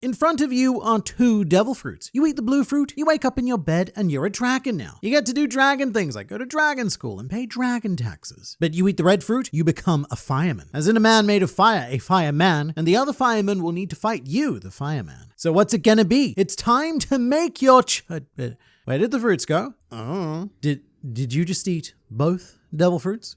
In front of you are 2 devil fruits. You eat the blue fruit, you wake up in your bed, and you're a dragon now. You get to do dragon things like go to dragon school and pay dragon taxes. But you eat the red fruit, you become a fireman. As in a man made of fire, a fireman, and the other fireman will need to fight you, the fireman. So what's it gonna be? It's time to make your where did the fruits go? Oh. Did you just eat both devil fruits?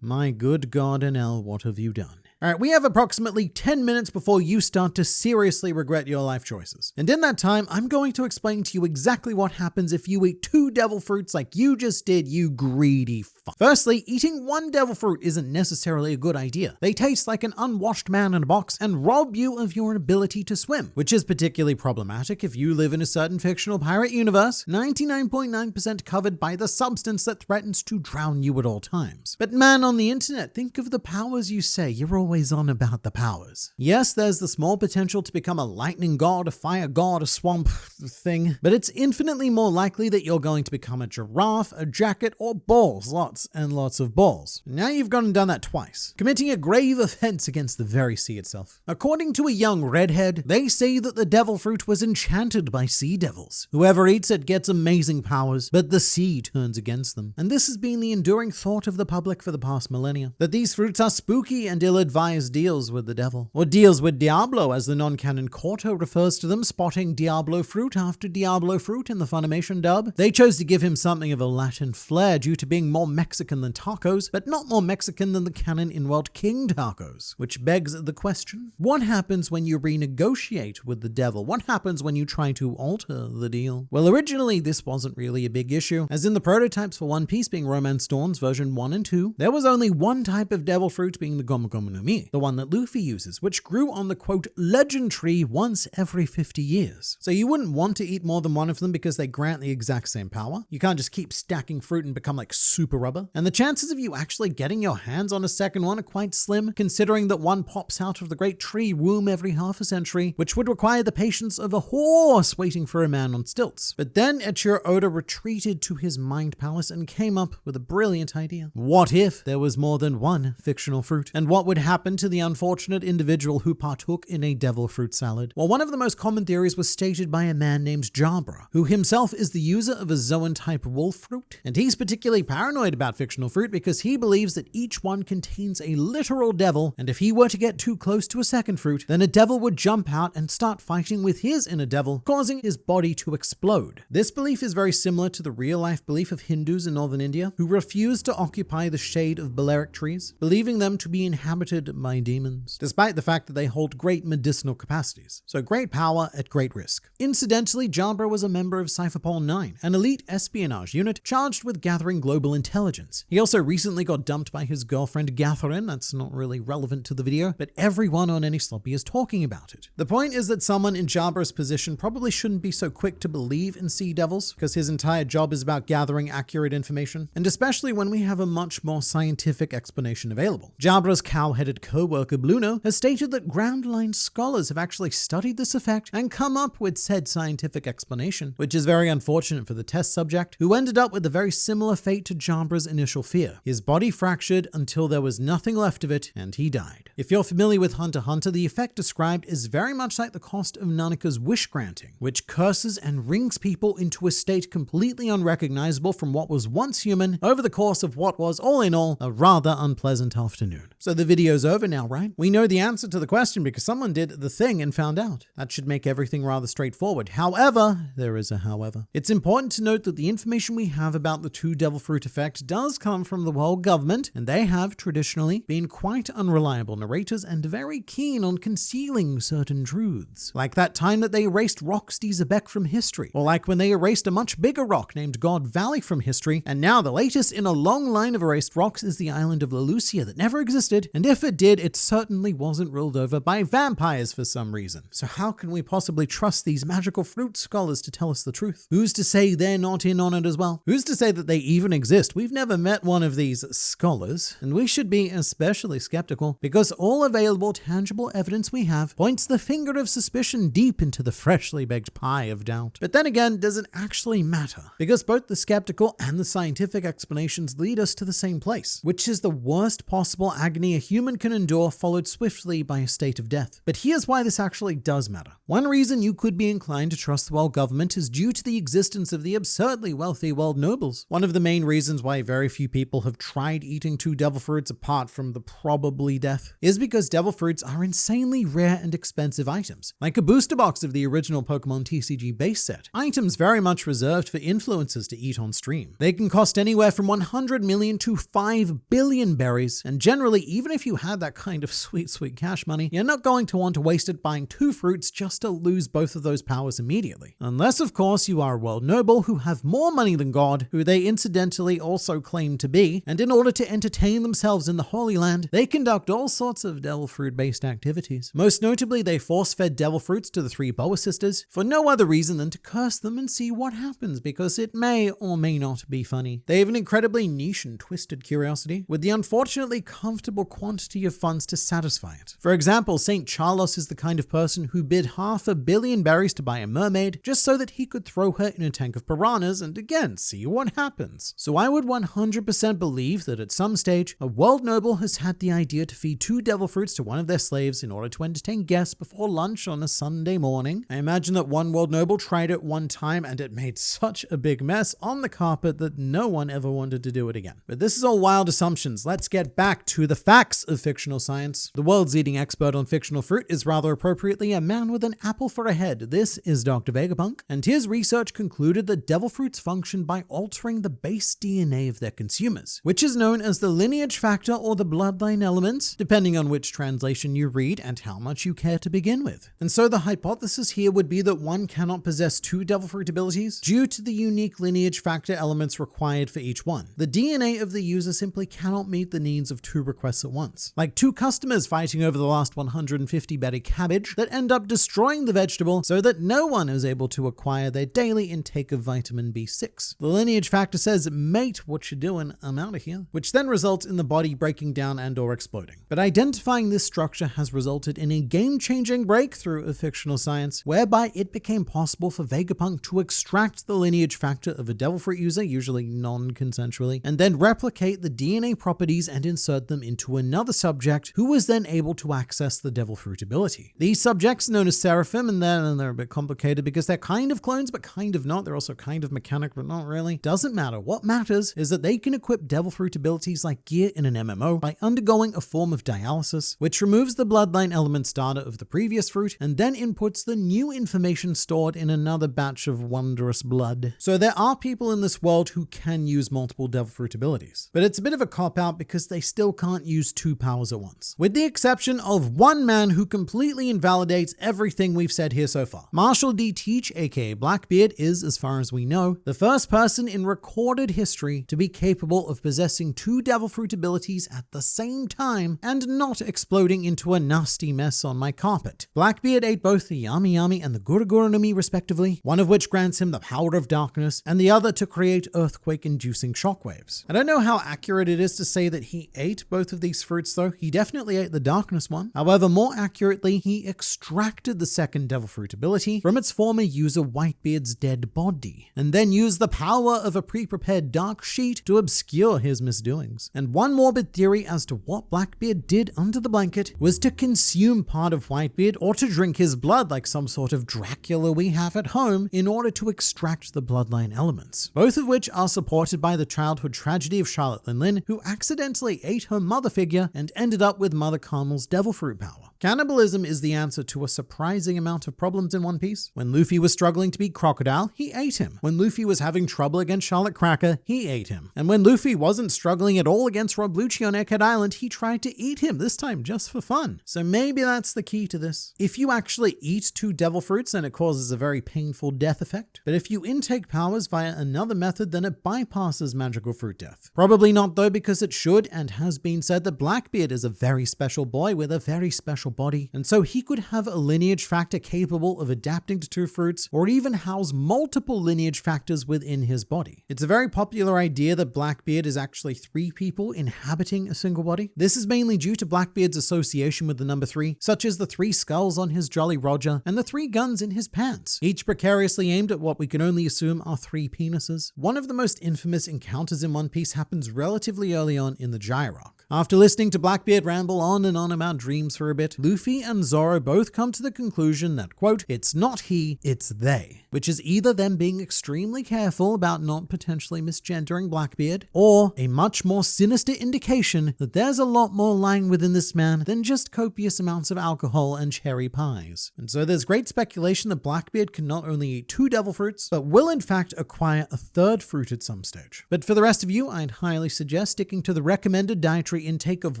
My good God and L, what have you done? All right, we have approximately 10 minutes before you start to seriously regret your life choices. And in that time, I'm going to explain to you exactly what happens if you eat 2 devil fruits like you just did, you greedy fuck. Firstly, eating 1 devil fruit isn't necessarily a good idea. They taste like an unwashed man in a box and rob you of your ability to swim, which is particularly problematic if you live in a certain fictional pirate universe, 99.9% covered by the substance that threatens to drown you at all times. But man, on the internet, think of the powers you say. You're always on about the powers. Yes, there's the small potential to become a lightning god, a fire god, a swamp thing, but it's infinitely more likely that you're going to become a giraffe, a jacket, or balls. Lots and lots of balls. Now you've gone and done that twice, committing a grave offense against the very sea itself. According to a young redhead, they say that the devil fruit was enchanted by sea devils. Whoever eats it gets amazing powers, but the sea turns against them. And this has been the enduring thought of the public for the past millennia, that these fruits are spooky and ill-advised deals with the devil, or deals with Diablo as the non-canon Corto refers to them, spotting Diablo fruit after Diablo fruit in the Funimation dub. They chose to give him something of a Latin flair due to being more Mexican than tacos, but not more Mexican than the canon in-world king tacos, which begs the question, what happens when you renegotiate with the devil? What happens when you try to alter the deal? Well, originally this wasn't really a big issue, as in the prototypes for One Piece being Romance Dawn's version 1 and 2, there was only one type of devil fruit, being the Gomu Gomu no Mi, the one that Luffy uses, which grew on the quote legend tree once every 50 years. So you wouldn't want to eat more than one of them because they grant the exact same power. You can't just keep stacking fruit and become like super rubber. And the chances of you actually getting your hands on a second one are quite slim, considering that one pops out of the great tree womb every half a century, which would require the patience of a horse waiting for a man on stilts. But then Eiichiro Oda retreated to his mind palace and came up with a brilliant idea. What if there was more than one fictional fruit? And what would happen to the unfortunate individual who partook in a devil fruit salad? Well, one of the most common theories was stated by a man named Jabra, who himself is the user of a Zoan-type wolf fruit, and he's particularly paranoid about fictional fruit because he believes that each one contains a literal devil, and if he were to get too close to a second fruit, then a devil would jump out and start fighting with his inner devil, causing his body to explode. This belief is very similar to the real-life belief of Hindus in northern India, who refuse to occupy the shade of Balearic trees, believing them to be inhabited by demons, despite the fact that they hold great medicinal capacities. So great power at great risk. Incidentally, Jabra was a member of Cypherpol 9, an elite espionage unit charged with gathering global intelligence. He also recently got dumped by his girlfriend Catherine. That's not really relevant to the video, but everyone on Any Sloppy is talking about it. The point is that someone in Jabra's position probably shouldn't be so quick to believe in sea devils, because his entire job is about gathering accurate information, and especially when we have a much more scientific explanation available. Jabra's cow-headed co-worker Bluno has stated that ground-line scholars have actually studied this effect and come up with said scientific explanation, which is very unfortunate for the test subject, who ended up with a very similar fate to Jabra's initial fear. His body fractured until there was nothing left of it, and he died. If you're familiar with Hunter x Hunter, the effect described is very much like the cost of Nanaka's wish granting, which curses and wrings people into a state completely unrecognizable from what was once human over the course of what was, all in all, a rather unpleasant afternoon. So the video's over now, right? We know the answer to the question because someone did the thing and found out. That should make everything rather straightforward. However, there is a however. It's important to note that the information we have about the 2 devil fruit effect does come from the world government, and they have traditionally been quite unreliable narrators and very keen on concealing certain truths. Like that time that they erased Roxty Zebek from history, or like when they erased a much bigger rock named God Valley from history, and now the latest in a long line of erased rocks is the island of Lelucia that never existed, and if it did, it certainly wasn't ruled over by vampires for some reason. So how can we possibly trust these magical fruit scholars to tell us the truth? Who's to say they're not in on it as well? Who's to say that they even exist? We've never met one of these scholars, and we should be especially skeptical because all available tangible evidence we have points the finger of suspicion deep into the freshly baked pie of doubt. But then again, does it actually matter? Because both the skeptical and the scientific explanations lead us to the same place, which is the worst possible agony a human can endure, followed swiftly by a state of death. But here's why this actually does matter. One reason you could be inclined to trust the world government is due to the existence of the absurdly wealthy world nobles. One of the main reasons why very few people have tried eating 2 devil fruits apart from the probably death is because devil fruits are insanely rare and expensive items, like a booster box of the original Pokemon TCG base set. Items very much reserved for influencers to eat on stream. They can cost anywhere from 100 million to 5 billion berries, and generally, even if you had that kind of sweet cash money, you're not going to want to waste it buying 2 fruits just to lose both of those powers immediately. Unless, of course, you are a world noble who have more money than God, who they incidentally also claim to be, and in order to entertain themselves in the Holy Land, they conduct all sorts of devil fruit-based activities. Most notably, they force-fed devil fruits to the 3 Boa sisters for no other reason than to curse them and see what happens, because it may or may not be funny. They have an incredibly niche and twisted curiosity, with the unfortunately comfortable quantity of funds to satisfy it. For example, St. Charles is the kind of person who bid 500 million berries to buy a mermaid just so that he could throw her in a tank of piranhas and again see what happens. So I would 100% believe that at some stage, a world noble has had the idea to feed 2 devil fruits to one of their slaves in order to entertain guests before lunch on a Sunday morning. I imagine that one world noble tried it one time and it made such a big mess on the carpet that no one ever wanted to do it again. But this is all wild assumptions. Let's get back to the facts of fictional science. The world's leading expert on fictional fruit is rather appropriately a man with an apple for a head. This is Dr. Vegapunk, and his research concluded that devil fruits function by altering the base DNA of their consumers, which is known as the lineage factor or the bloodline element, depending on which translation you read and how much you care to begin with. And so the hypothesis here would be that one cannot possess 2 devil fruit abilities due to the unique lineage factor elements required for each one. The DNA of the user simply cannot meet the needs of 2 requests at once. Like 2 customers fighting over the last 150 berry cabbage that end up destroying the vegetable so that no one is able to acquire their daily intake of vitamin B6. The lineage factor says, mate, what you doing? I'm out of here. Which then results in the body breaking down and or exploding. But identifying this structure has resulted in a game-changing breakthrough of fictional science, whereby it became possible for Vegapunk to extract the lineage factor of a devil fruit user, usually non-consensually, and then replicate the DNA properties and insert them into another subject who was then able to access the devil fruit ability. These subjects, known as Seraphim, and they're a bit complicated because they're kind of clones but kind of not. They're also kind of mechanic but not really. Doesn't matter. What matters is that they can equip devil fruit abilities like gear in an MMO by undergoing a form of dialysis, which removes the bloodline elements data of the previous fruit and then inputs the new information stored in another batch of wondrous blood. So there are people in this world who can use multiple devil fruit abilities, but it's a bit of a cop-out because they still can't use 2 powers at once, with the exception of one man who completely invalidates everything we've said here so far. Marshall D. Teach, aka Blackbeard, is, as far as we know, the first person in recorded history to be capable of possessing 2 devil fruit abilities at the same time and not exploding into a nasty mess on my carpet. Blackbeard ate both the Yami Yami and the Guruguru no Mi respectively, one of which grants him the power of darkness and the other to create earthquake-inducing shockwaves. I don't know how accurate it is to say that he ate both of these fruits though. He definitely ate the darkness one. However, more accurately, he extracted the second devil fruit ability from its former user Whitebeard's dead body, and then used the power of a pre-prepared dark sheet to obscure his misdoings. And one morbid theory as to what Blackbeard did under the blanket was to consume part of Whitebeard or to drink his blood like some sort of Dracula we have at home in order to extract the bloodline elements, both of which are supported by the childhood tragedy of Charlotte Lin, who accidentally ate her mother figure and ended up with Mother Carmel's devil fruit power. Cannibalism is the answer to a surprising amount of problems in One Piece. When Luffy was struggling to beat Crocodile, he ate him. When Luffy was having trouble against Charlotte Cracker, he ate him. And when Luffy wasn't struggling at all against Rob Lucci on Egghead Island, he tried to eat him, this time just for fun. So maybe that's the key to this. If you actually eat 2 devil fruits, then it causes a very painful death effect. But if you intake powers via another method, then it bypasses magical fruit death. Probably not though, because it should and has been said that Blackbeard is a very special boy with a very special body, and so he could have a lineage factor capable of adapting to 2 fruits, or even house multiple lineage factors within his body. It's a very popular idea that Blackbeard is actually 3 people inhabiting a single body. This is mainly due to Blackbeard's association with the number 3, such as the 3 skulls on his Jolly Roger and the 3 guns in his pants, each precariously aimed at what we can only assume are 3 penises. One of the most infamous encounters in One Piece happens relatively early on in the Gyrock. arc. After listening to Blackbeard ramble on and on about dreams for a bit, Luffy and Zoro both come to the conclusion that, quote, it's not he, it's they, which is either them being extremely careful about not potentially misgendering Blackbeard, or a much more sinister indication that there's a lot more lying within this man than just copious amounts of alcohol and cherry pies. And so there's great speculation that Blackbeard can not only eat 2 devil fruits, but will in fact acquire a 3rd fruit at some stage. But for the rest of you, I'd highly suggest sticking to the recommended dietary intake of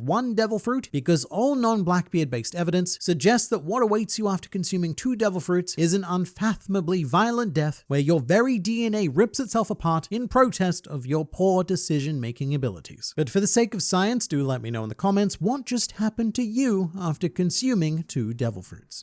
1 devil fruit, because all non-Blackbeard based evidence suggests that what awaits you after consuming 2 devil fruits is an unfathomably violent death where your very DNA rips itself apart in protest of your poor decision-making abilities. But for the sake of science, do let me know in the comments what just happened to you after consuming 2 devil fruits.